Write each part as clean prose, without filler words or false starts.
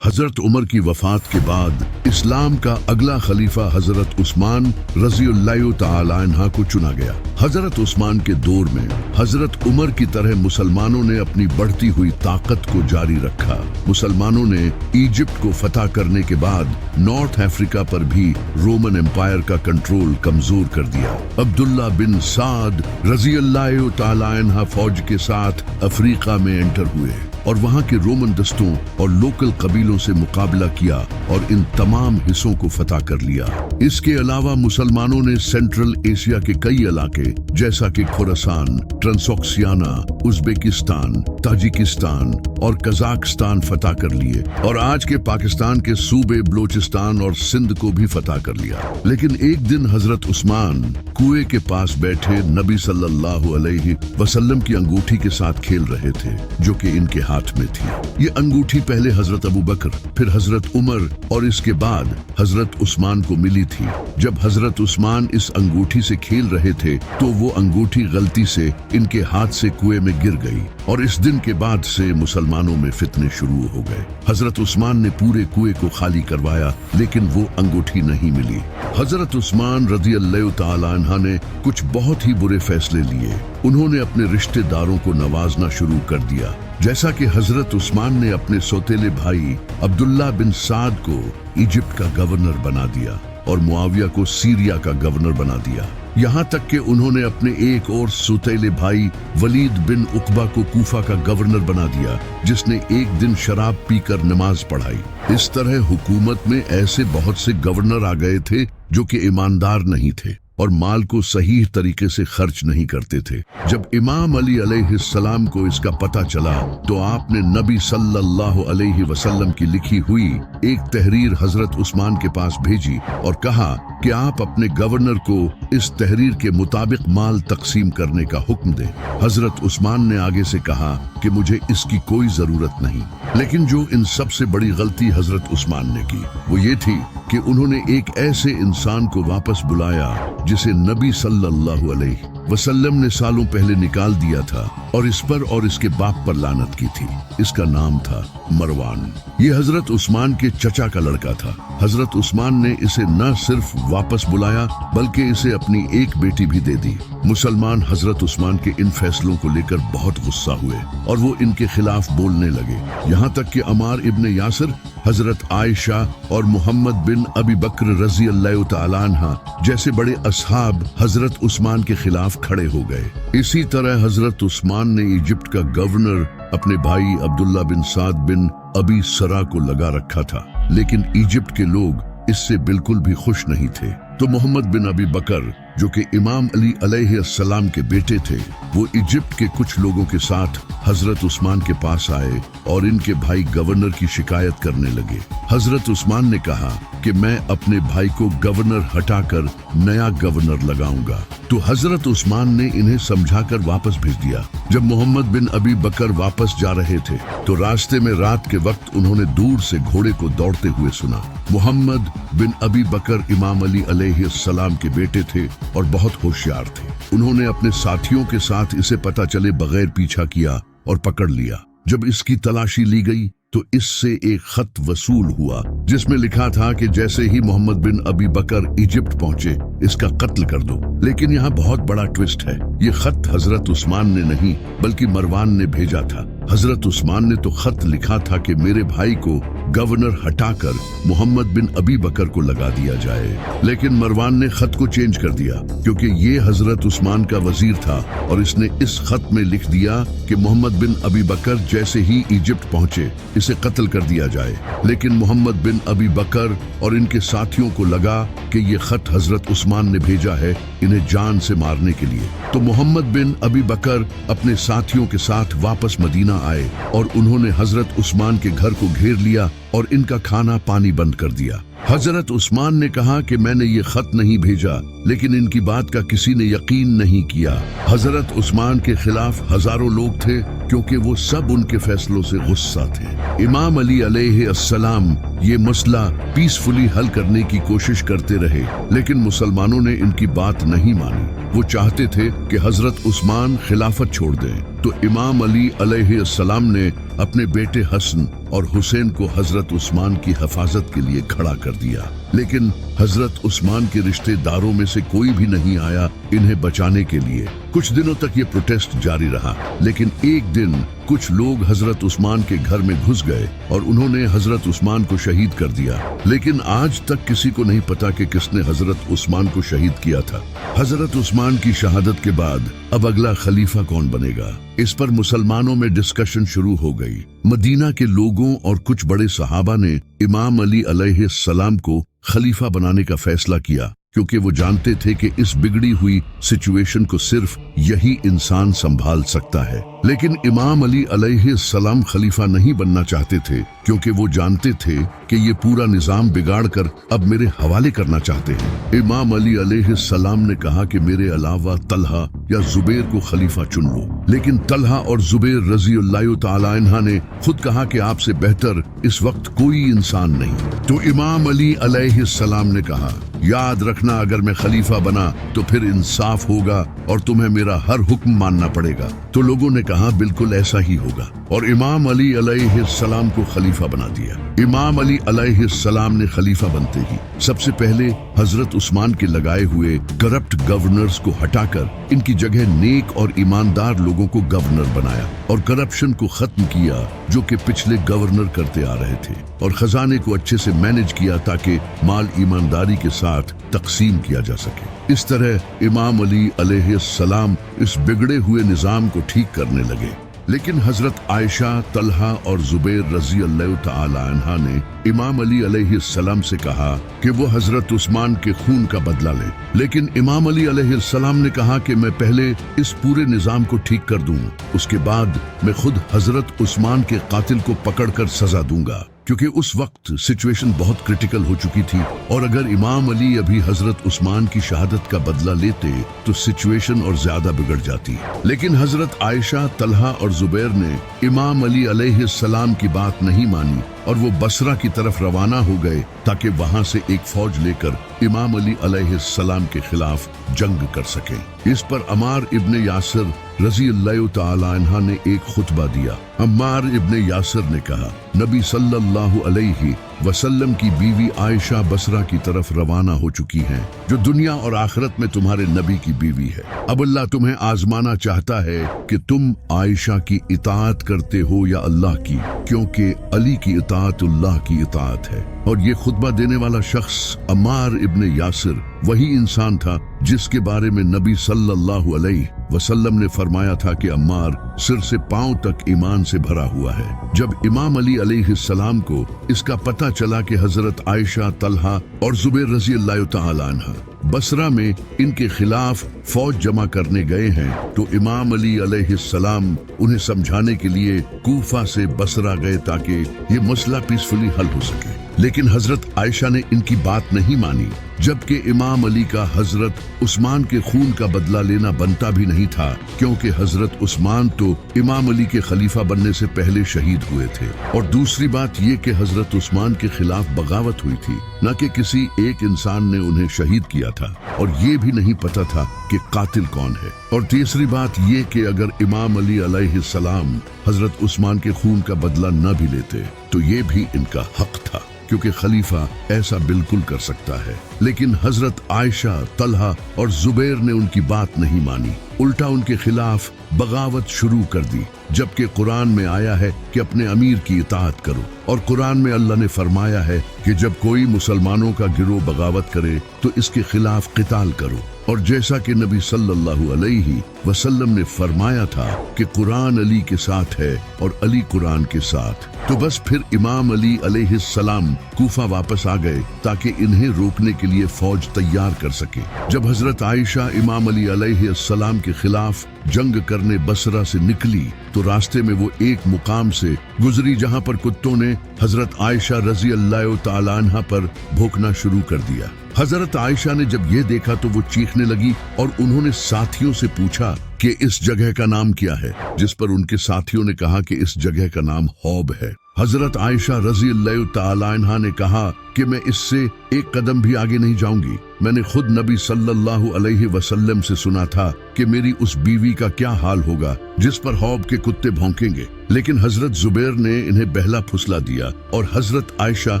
حضرت عمر کی وفات کے بعد اسلام کا اگلا خلیفہ حضرت عثمان رضی اللہ تعالی عنہ کو چنا گیا۔ حضرت عثمان کے دور میں حضرت عمر کی طرح مسلمانوں نے اپنی بڑھتی ہوئی طاقت کو جاری رکھا۔ مسلمانوں نے ایجپٹ کو فتح کرنے کے بعد نارتھ افریقہ پر بھی رومن امپائر کا کنٹرول کمزور کر دیا۔ عبداللہ بن سعد رضی اللہ تعالی عنہ فوج کے ساتھ افریقہ میں انٹر ہوئے اور وہاں کے رومن دستوں اور لوکل قبیلوں سے مقابلہ کیا اور ان تمام حصوں کو فتح کر لیا۔ اس کے علاوہ مسلمانوں نے سینٹرل ایشیا کے کئی علاقے جیسا کہ خراسان، ٹرانسوکسیانا، ازبیکستان، تاجکستان اور قزاقستان فتح کر لیے اور آج کے پاکستان کے صوبے بلوچستان اور سندھ کو بھی فتح کر لیا۔ لیکن ایک دن حضرت عثمان کنویں کے پاس بیٹھے نبی صلی اللہ علیہ وسلم کی انگوٹھی کے ساتھ کھیل رہے تھے جو کہ ان کے ہاتھ میں تھی۔ یہ انگوٹھی پہلے حضرت ابو بکر، پھر حضرت عمر اور اس کے بعد حضرت عثمان کو ملی تھی۔ جب حضرت عثمان اس انگوٹھی سے کھیل رہے تھے تو وہ انگوٹھی غلطی سے ان کے ہاتھ سے کنویں میں گر گئی اور اس دن کے بعد سے مسلمانوں میں فتنے شروع ہو گئے۔ حضرت عثمان نے پورے کنویں کو خالی کروایا لیکن وہ انگوٹھی نہیں ملی۔ حضرت عثمان رضی اللہ تعالی عنہ نے کچھ بہت ہی برے فیصلے لیے۔ انہوں نے اپنے رشتہ داروں کو نوازنا شروع کر دیا، جیسا کہ حضرت عثمان نے اپنے سوتیلے بھائی عبداللہ بن سعد کو ایجپٹ کا گورنر بنا دیا اور معاویہ کو سیریا کا گورنر بنا دیا۔ یہاں تک کہ انہوں نے اپنے ایک اور سوتیلے بھائی ولید بن عقبہ کو کوفہ کا گورنر بنا دیا، جس نے ایک دن شراب پی کر نماز پڑھائی۔ اس طرح حکومت میں ایسے بہت سے گورنر آ گئے تھے جو کہ ایماندار نہیں تھے اور مال کو صحیح طریقے سے خرچ نہیں کرتے تھے۔ جب امام علی علیہ السلام کو اس کا پتہ چلا تو آپ نے نبی صلی اللہ علیہ وسلم کی لکھی ہوئی ایک تحریر حضرت عثمان کے پاس بھیجی اور کہا کہ آپ اپنے گورنر کو اس تحریر کے مطابق مال تقسیم کرنے کا حکم دیں۔ حضرت عثمان نے آگے سے کہا کہ مجھے اس کی کوئی ضرورت نہیں، لیکن جو ان سب سے بڑی غلطی حضرت عثمان نے کی وہ یہ تھی کہ انہوں نے ایک ایسے انسان کو واپس بلایا جسے نبی صلی اللہ علیہ وسلم نے سالوں پہلے نکال دیا تھا اور اس پر اور اس کے باپ پر لعنت کی تھی۔ اس کا نام تھا مروان۔ یہ حضرت عثمان کے چچا کا لڑکا تھا۔ حضرت عثمان نے اسے نہ صرف واپس بلایا بلکہ اسے اپنی ایک بیٹی بھی دے دی۔ مسلمان حضرت عثمان کے ان فیصلوں کو لے کر بہت غصہ ہوئے اور وہ ان کے خلاف بولنے لگے، یہاں تک کہ عمار ابن یاسر، حضرت عائشہ اور محمد بن ابی بکر رضی اللہ تعالی عنہ جیسے بڑے اصحاب حضرت عثمان کے خلاف کھڑے ہو گئے۔ اسی طرح حضرت عثمان نے ایجپٹ کا گورنر اپنے بھائی عبداللہ بن سعد بن ابی سرا کو لگا رکھا تھا، لیکن ایجپٹ کے لوگ اس سے بالکل بھی خوش نہیں تھے۔ تو محمد بن ابی بکر جو کہ امام علی علیہ السلام کے بیٹے تھے، وہ ایجپٹ کے کچھ لوگوں کے ساتھ حضرت عثمان کے پاس آئے اور ان کے بھائی گورنر کی شکایت کرنے لگے۔ حضرت عثمان نے کہا کہ میں اپنے بھائی کو گورنر ہٹا کر نیا گورنر لگاؤں گا۔ تو حضرت عثمان نے انہیں سمجھا کر واپس بھیج دیا۔ جب محمد بن ابی بکر واپس جا رہے تھے تو راستے میں رات کے وقت انہوں نے دور سے گھوڑے کو دوڑتے ہوئے سنا۔ محمد بن ابی بکر امام علی علیہ السلام کے بیٹے تھے اور بہت ہوشیار تھے۔ انہوں نے اپنے ساتھیوں کے ساتھ اسے پتہ چلے بغیر پیچھا کیا اور پکڑ لیا۔ جب اس کی تلاشی لی گئی تو اس سے ایک خط وصول ہوا جس میں لکھا تھا کہ جیسے ہی محمد بن ابی بکر ایجپٹ پہنچے اس کا قتل کر دو۔ لیکن یہاں بہت بڑا ٹوسٹ ہے، یہ خط حضرت عثمان نے نہیں بلکہ مروان نے بھیجا تھا۔ حضرت عثمان نے تو خط لکھا تھا کہ میرے بھائی کو گورنر ہٹا کر محمد بن ابی بکر کو لگا دیا جائے، لیکن مروان نے خط کو چینج کر دیا کیونکہ یہ حضرت عثمان کا وزیر تھا اور اس نے اس خط میں لکھ دیا کہ محمد بن ابی بکر جیسے ہی ایجپٹ پہنچے اسے قتل کر دیا جائے۔ لیکن محمد بن ابی بکر اور ان کے ساتھیوں کو لگا کہ یہ خط حضرت عثمان نے بھیجا ہے انہیں جان سے مارنے کے لیے۔ تو محمد بن ابی بکر اپنے ساتھیوں کے ساتھ واپس مدینہ آئے اور انہوں نے حضرت عثمان کے گھر کو گھیر لیا اور ان کا کھانا پانی بند کر دیا۔ حضرت عثمان نے کہا کہ میں نے یہ خط نہیں بھیجا، لیکن ان کی بات کا کسی نے یقین نہیں کیا۔ حضرت عثمان کے خلاف ہزاروں لوگ تھے کیونکہ وہ سب ان کے فیصلوں سے غصہ تھے۔ امام علی علیہ السلام یہ مسئلہ پیسفلی حل کرنے کی کوشش کرتے رہے، لیکن مسلمانوں نے ان کی بات نہیں مانی۔ وہ چاہتے تھے کہ حضرت عثمان خلافت چھوڑ دیں۔ तो इमाम अली अलैहिस्सलाम ने अपने बेटे हसन और हुसैन को हजरत उस्मान की हिफाजत के लिए खड़ा कर दिया। लेकिन हजरत उस्मान के रिश्तेदारों में से कोई भी नहीं आया इन्हें बचाने के लिए। कुछ दिनों तक ये प्रोटेस्ट जारी रहा, लेकिन एक दिन कुछ लोग हजरत उस्मान के घर में घुस गए और उन्होंने हजरत उस्मान को शहीद कर दिया। लेकिन आज तक किसी को नहीं पता कि किसने हजरत उस्मान को शहीद किया था। हजरत उस्मान की शहादत के बाद अब अगला खलीफा कौन बनेगा, इस पर मुसलमानों में डिस्कशन शुरू हो गई। मदीना के लोगों और कुछ बड़े सहाबा ने इमाम अली अलैहिस्सलाम को खलीफा बनाने का फैसला किया, क्योंकि वो जानते थे कि इस बिगड़ी हुई सिचुएशन को सिर्फ यही इंसान संभाल सकता है। लेकिन इमाम अली अलैहिस्सलाम खलीफा नहीं बनना चाहते थे, क्योंकि वो जानते थे कि ये पूरा निजाम बिगाड़ कर अब मेरे हवाले करना चाहते हैं। इमाम अली अलैहिस्सलाम ने कहा कि मेरे अलावा तलहा या जुबैर को खलीफा चुन लो। लेकिन तलहा और जुबैर रज़ियल्लाहु ताला अन्हा ने खुद कहा कि आपसे बेहतर इस वक्त कोई इंसान नहीं। तो इमाम अली अलैहिस्सलाम ने कहा, याद रखना, अगर मैं खलीफा बना तो फिर इंसाफ होगा और तुम्हें मेरा हर हुक्म मानना पड़ेगा। तो लोगों ने कहा, बिल्कुल ऐसा ही होगा, और इमाम अली अलैहिस्सलाम को खलीफा बना दिया। इमाम अली अलैहिस्सलाम ने खलीफा बनते ही सबसे पहले हजरत उस्मान के लगाए हुए करप्ट गवर्नर्स को हटाकर इनकी जगह नेक और ईमानदार लोगों को गवर्नर बनाया और करप्शन को खत्म किया जो कि पिछले गवर्नर करते आ रहे थे, और खजाने को अच्छे से मैनेज किया ताकि माल ईमानदारी के साथ तकसीम किया जा सके। इस तरह इमाम अली अलैहिस्सलाम इस बिगड़े हुए निजाम को ठीक करने लगे। लेकिन हजरत आयशा, तलहा और जुबैर रज़ियल्लाहु ताला अन्हा ने इमाम अली अलैहिस्सलाम से कहा कि वो हजरत उस्मान के खून का बदला ले। लेकिन इमाम अली अलैहिस्सलाम ने कहा कि मैं पहले इस पूरे निजाम को ठीक कर दूं, उसके बाद मैं खुद हजरत उस्मान के कातिल को पकड़कर सजा दूंगा, क्योंकि उस वक्त सिचुएशन बहुत क्रिटिकल हो चुकी थी, और अगर इमाम अली अभी हजरत उस्मान की शहादत का बदला लेते तो सिचुएशन और ज्यादा बिगड़ जाती। लेकिन हजरत आयशा, तलहा और जुबैर ने इमाम अली अलैहिस्सलाम की बात नहीं मानी और वो बसरा की तरफ रवाना हो गए ताकि वहां से एक फौज लेकर इमाम अली अलैहिस्सलाम के खिलाफ जंग कर सके। इस पर अम्मार इब्ने यासिर रज़ियल्लाहु ताला अन्हा ने एक खुतबा दिया। अम्मार इब्ने यासिर ने कहा, नबी सल्लल्लाहु अलैहि वसल्लम की बीवी आयशा बसरा की तरफ रवाना हो चुकी हैं, जो दुनिया और आखिरत में तुम्हारे नबी की बीवी है। अब अल्लाह तुम्हें आजमाना चाहता है कि तुम आयशा की इताअत करते हो या अल्लाह की, क्योंकि अली की इताअत अल्लाह की इताअत है। और ये खुतबा देने वाला शख्स अम्मार इब्ने यासिर वही इंसान था जिसके बारे में नबी सल्लल्लाहु अलैहि वसल्लम ने फरमाया था कि अम्मार सिर से पांव तक ईमान से भरा हुआ है। जब इमाम अली अलैहिस्सलाम को इसका पता चला कि हजरत आयशा, तलहा और जुबैर रज़ियल्लाहु ताला अन्हा बसरा में इनके खिलाफ फौज जमा करने गए हैं, तो इमाम अली अलैहिस्सलाम उन्हें समझाने के लिए कूफा से बसरा गए ताकि ये मसला पीसफुली हल हो सके। लेकिन हजरत आयशा ने इनकी बात नहीं मानी, जबकि इमाम अली का हजरत उस्मान के खून का बदला लेना बनता भी नहीं था, क्योंकि हजरत उस्मान तो इमाम अली के खलीफा बनने से पहले शहीद हुए थे। और दूसरी बात ये कि हजरत उस्मान के खिलाफ बगावत हुई थी, न कि किसी एक इंसान ने उन्हें शहीद किया था, और ये भी नहीं पता था कि कातिल कौन है। और तीसरी बात ये कि अगर इमाम अली अलैहिस्सलाम हजरत उस्मान के खून का बदला न भी लेते तो ये भी इनका हक था, क्योंकि खलीफा ऐसा बिल्कुल कर सकता है। लेकिन हजरत आयशा, तलहा और जुबैर ने उनकी बात नहीं मानी, उल्टा उनके खिलाफ बगावत शुरू कर दी, जबकि कुरान में आया है कि अपने अमीर की इताअत करो, और कुरान में अल्लाह ने फरमाया है कि जब कोई मुसलमानों का गिरोह बगावत करे तो इसके खिलाफ क़िताल करो। और जैसा कि नबी सल्लल्लाहु अलैहि वसल्लम ने फरमाया था कि कुरान अली के साथ है और अली कुरान के साथ, तो बस फिर इमाम अली अलैहिस्सलाम कूफा वापस आ गए ताकि इन्हें रोकने के लिए फौज तैयार कर सके। जब हजरत आयशा इमाम अली अलैहिस्सलाम के खिलाफ जंग करने बसरा से निकली तो रास्ते में वो एक मुकाम से गुजरी जहां पर कुत्तों ने हजरत आयशा रज़ियल्लाहु ताला अन्हा पर भौंकना शुरू कर दिया। हजरत आयशा ने जब ये देखा तो वो चीखने लगी और उन्होंने साथियों से पूछा कि इस जगह का नाम क्या है, जिस पर उनके साथियों ने कहा कि इस जगह का नाम हौब है। हजरत आयशा रजी अल्लाह तआला अन्हा ने कहा कि मैं इससे एक कदम भी आगे नहीं जाऊंगी। मैंने खुद नबी सल्लल्लाहु अलैहि वसल्लम से सुना था कि मेरी उस बीवी का क्या हाल होगा जिस पर हौब के कुत्ते भौंकेंगे। लेकिन हजरत जुबैर ने इन्हें बहला फुसला दिया और हजरत आयशा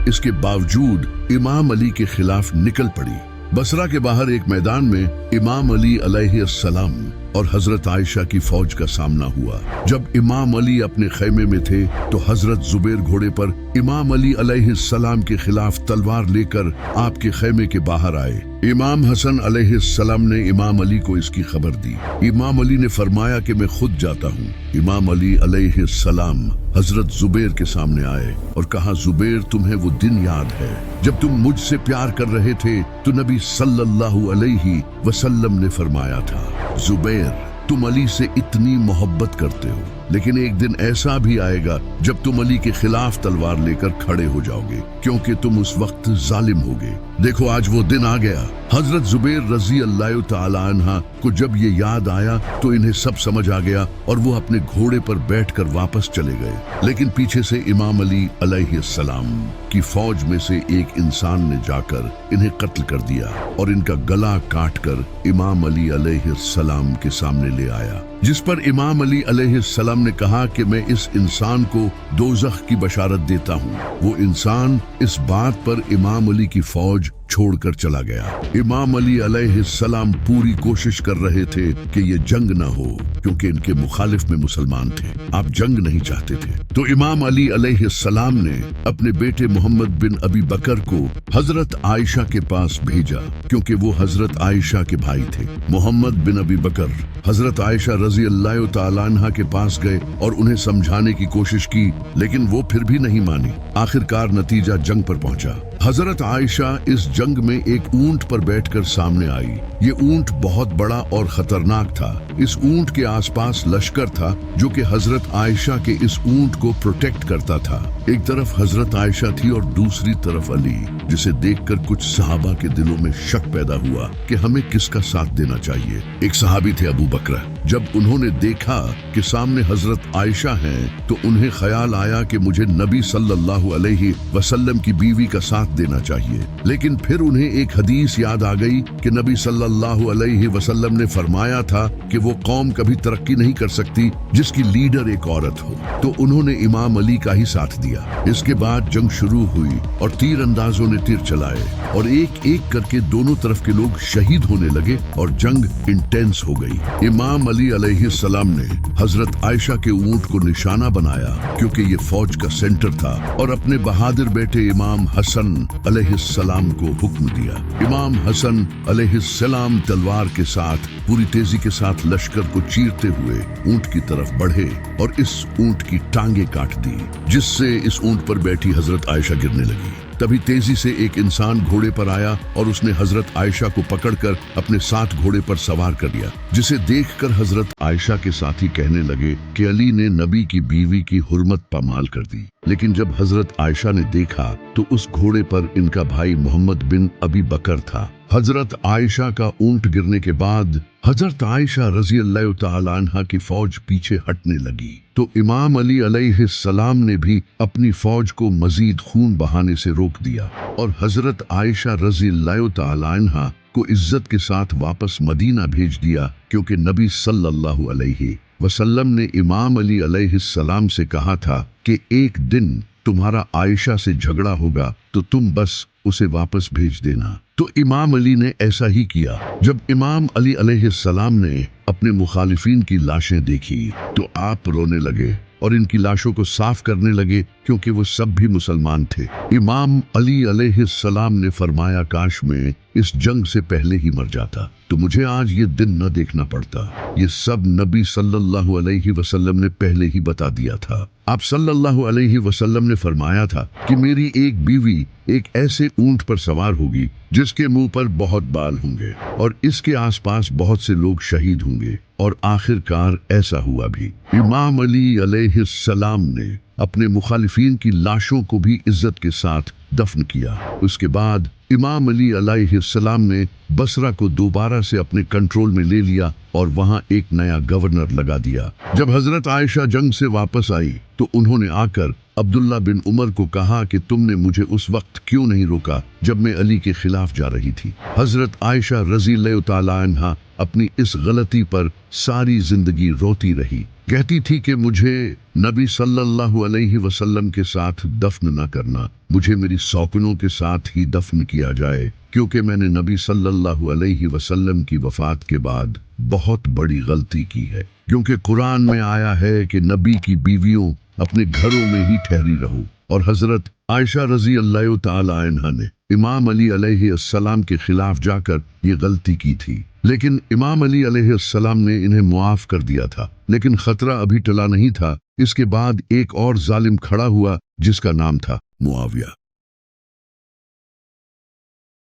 इसके बावजूद इमाम अली के खिलाफ निकल पड़ी। बसरा के बाहर एक मैदान में इमाम अली अलैहिस्सलाम और हजरत आयशा की फौज का सामना हुआ। जब इमाम अली अपने खेमे में थे तो हजरत जुबैर घोड़े पर इमाम अली अलैहिस्सलाम के खिलाफ तलवार लेकर आपके खेमे के बाहर आए। इमाम हसन अलैहिस्सलाम ने इमाम अली को इसकी खबर दी। इमाम अली ने फरमाया कि मैं खुद जाता हूँ। इमाम अली अलैहिस्सलाम हजरत जुबैर के सामने आए और कहा, जुबैर, तुम्हें वो दिन याद है जब तुम मुझसे प्यार कर रहे थे तो नबी सल्लल्लाहु अलैहि वसल्लम ने फरमाया था, जुबैर, तुम अली से इतनी मोहब्बत करते हो, लेकिन एक दिन ऐसा भी आएगा जब तुम अली के खिलाफ तलवार लेकर खड़े हो जाओगे, क्योंकि तुम उस वक्त जालिम होगे। देखो आज वो दिन आ गया। हजरत जुबैर रजी अल्लाह तआला अन्हा को जब ये याद आया तो इन्हें सब समझ आ गया और वो अपने घोड़े पर बैठकर वापस चले गए। लेकिन पीछे से इमाम अली अलैहिस्सलाम की फौज में से एक इंसान ने जाकर इन्हें कत्ल कर दिया और इनका गला काटकर इमाम अली अलैहिस्सलाम के सामने ले आया, जिस पर इमाम अली अलैहिस्सलाम ने कहा कि मैं इस इंसान को दोज़ख की बशारत देता हूँ। वो इंसान इस बात पर इमाम अली की फौज छोड़कर चला गया। इमाम अली अलैहिस्सलाम पूरी कोशिश कर रहे थे कि ये जंग न हो, क्योंकि इनके मुखालिफ में मुसलमान थे। आप जंग नहीं चाहते थे। तो इमाम अली अलैहिस्सलाम ने अपने बेटे मोहम्मद बिन अबी बकर को हजरत आयशा के पास भेजा, क्योंकि वो हजरत आयशा के भाई थे। मोहम्मद बिन अबी बकर हजरत आयशा रजी अल्लाह तआला अन्हा के पास गए और उन्हें समझाने की कोशिश की, लेकिन वो फिर भी नहीं मानी। आखिरकार नतीजा जंग पर पहुंचा। हजरत आयशा इस जंग में एक ऊंट पर बैठकर सामने आई। ये ऊंट बहुत बड़ा और खतरनाक था। इस ऊंट के आसपास लश्कर था जो कि हजरत आयशा के इस ऊंट को प्रोटेक्ट करता था। एक तरफ हजरत आयशा थी और दूसरी तरफ अली, जिसे देखकर कुछ सहाबा के दिलों में शक पैदा हुआ कि हमें किसका साथ देना चाहिए। एक सहाबी थे अबू बकर। जब उन्होंने देखा कि सामने हजरत आयशा हैं, तो उन्हें ख्याल आया कि मुझे नबी सल्लल्लाहु अलैहि वसल्लम की बीवी का साथ देना चाहिए। लेकिन फिर उन्हें एक हदीस याद आ गई कि नबी सल्लल्लाहु अलैहि वसल्लम ने फरमाया था कि वो कौम कभी तरक्की नहीं कर सकती जिसकी लीडर एक औरत हो। तो उन्होंने इमाम अली का ही साथ दिया। इसके बाद जंग शुरू हुई और तीर अंदाजों ने तीर चलाए और एक एक करके दोनों तरफ के लोग शहीद होने लगे और जंग इंटेंस हो गई। इमाम अली अलैहिस्सलाम ने हजरत आयशा के ऊंट को निशाना बनाया, क्योंकि ये फौज का सेंटर था, और अपने बहादुर बेटे इमाम हसन अलैहिस्सलाम को हुक्म दिया। इमाम हसन अलैहिस्सलाम तलवार के साथ पूरी तेजी के साथ लश्कर को चीरते हुए ऊंट की तरफ बढ़े और इस ऊंट की टांगे काट दी, जिससे इस ऊंट पर बैठी हजरत आयशा गिरने लगी। तभी तेजी से एक इंसान घोड़े पर आया और उसने हजरत आयशा को पकड़कर अपने साथ घोड़े पर सवार कर लिया, जिसे देखकर हजरत आयशा के साथी कहने लगे कि अली ने नबी की बीवी की हुर्मत पामाल कर दी। लेकिन जब हजरत आयशा ने देखा तो उस घोड़े पर इनका भाई मोहम्मद बिन अबी बकर था। हजरत आयशा का ऊंट गिरने के बाद हजरत आयशा रजी अल्लाह तआला अन्हा की फौज पीछे हटने लगी, तो इमाम अली अलैहिस्सलाम ने भी अपनी फौज को मजीद खून बहाने से रोक दिया और हजरत आयशा रजी अल्लाह तआला अन्हा को इज्जत के साथ वापस मदीना भेज दिया, क्योंकि नबी सल्लल्लाहु अलैहि वसल्लम ने इमाम अली अलैहिस्सलाम से कहा था कि एक दिन तुम्हारा आयशा से झगड़ा होगा तो तुम बस उसे वापस भेज देना। तो इमाम अली ने ऐसा ही किया। जब इमाम अली अलैहिस्सलाम ने अपने मुखालिफिन की लाशें देखी तो आप रोने लगे और इनकी लाशों को साफ करने लगे, क्योंकि वो सब भी मुसलमान थे। इमाम अली अलैहिस्सलाम ने फरमाया, काश मैं इस जंग से पहले ही मर जाता तो मुझे आज ये दिन न देखना पड़ता। ये सब नबी सल्लल्लाहु अलैहि वसल्लम ने पहले ही बता दिया था। आप सल्लल्लाहु अलैहि वसल्लम ने फरमाया था कि मेरी एक बीवी एक ऐसे ऊंट पर सवार होगी जिसके मुंह पर बहुत बाल होंगे और इसके आसपास बहुत से लोग शहीद होंगे, और आखिरकार ऐसा हुआ भी। इमाम अली अलैहिस्सलाम ने अपने मुखालिफिन की लाशों को भी इज्जत के साथ दफन किया। उसके बाद इमाम अली अलैहिस्सलाम ने बसरा को दोबारा से अपने कंट्रोल में ले लिया और वहां एक नया गवर्नर लगा दिया। जब हजरत आयशा जंग से वापस आई तो उन्होंने आकर अब्दुल्ला बिन उमर को कहा कि तुमने मुझे उस वक्त क्यों नहीं रोका जब मैं अली के खिलाफ जा रही थी। हजरत आयशा रज़ियल्लाहु ताला अन्हा अपनी इस गलती पर सारी जिंदगी रोती रही। कहती थी कि मुझे नबी सल्लल्लाहु अलैहि वसल्लम के साथ दफन न करना, मुझे मेरी सौकनों के साथ ही दफन किया जाए, क्योंकि मैंने नबी सल्लल्लाहु अलैहि वसल्लम की वफात के बाद बहुत बड़ी गलती की है। क्योंकि कुरान में आया है कि नबी की बीवियों अपने घरों में ही ठहरी रहो। और हजरत आयशा रज़ियल्लाहु ताला अन्हा ने इमाम अली अलैहिस्सलाम के खिलाफ जाकर ये गलती की थी, लेकिन इमाम अली अलैहिस्सलाम ने इन्हें मुआफ कर दिया था। लेकिन खतरा अभी टला नहीं था। इसके बाद एक और जालिम खड़ा हुआ जिसका नाम था मुआविया।